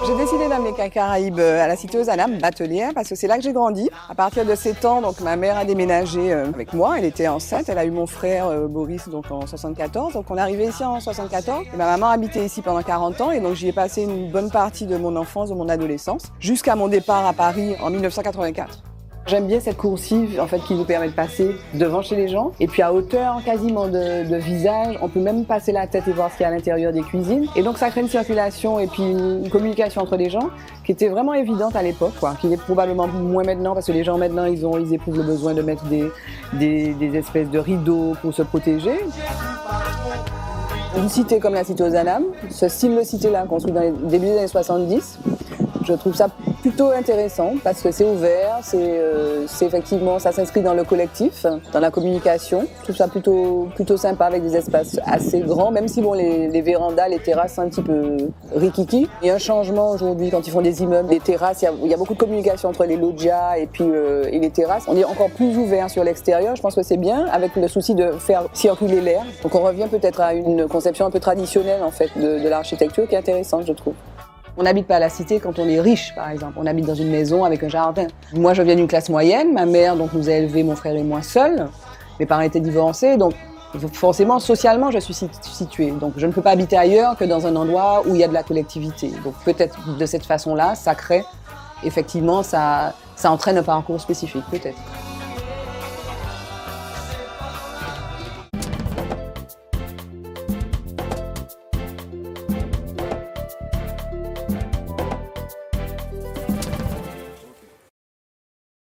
J'ai décidé d'amener les Caraïbes à la cité aux Anames, Batelière, parce que c'est là que j'ai grandi. À partir de 7 ans, donc, ma mère a déménagé avec moi. Elle était enceinte, elle a eu mon frère Boris donc, en 74. Donc on est arrivé ici en 74. Et ma maman habitait ici pendant 40 ans et donc j'y ai passé une bonne partie de mon enfance, de mon adolescence, jusqu'à mon départ à Paris en 1984. J'aime bien cette coursive en fait, qui nous permet de passer devant chez les gens et puis à hauteur quasiment de visage, on peut même passer la tête et voir ce qu'il y a à l'intérieur des cuisines. Et donc ça crée une circulation et puis une communication entre les gens qui était vraiment évidente à l'époque, qui est probablement moins maintenant parce que les gens maintenant ils éprouvent le besoin de mettre des espèces de rideaux pour se protéger. Une cité comme la cité aux Anames, ce style de cité-là construit dans les débuts des années 70, je trouve ça plutôt intéressant parce que c'est ouvert, c'est effectivement, ça s'inscrit dans le collectif, dans la communication. Je trouve ça plutôt sympa avec des espaces assez grands, même si bon, les vérandas, les terrasses sont un petit peu rikiki. Il y a un changement aujourd'hui quand ils font des immeubles, des terrasses, il y a beaucoup de communication entre les loggias et les terrasses. On est encore plus ouvert sur l'extérieur, je pense que c'est bien, avec le souci de faire circuler l'air. Donc on revient peut-être à une conception un peu traditionnelle en fait de l'architecture qui est intéressante, je trouve. On n'habite pas à la cité quand on est riche, par exemple. On habite dans une maison avec un jardin. Moi, je viens d'une classe moyenne. Ma mère donc, nous a élevés, mon frère et moi, seuls. Mes parents étaient divorcés. Donc, forcément, socialement, je suis située. Donc, je ne peux pas habiter ailleurs que dans un endroit où il y a de la collectivité. Donc, peut-être de cette façon-là, ça crée, effectivement, ça entraîne un parcours spécifique, peut-être.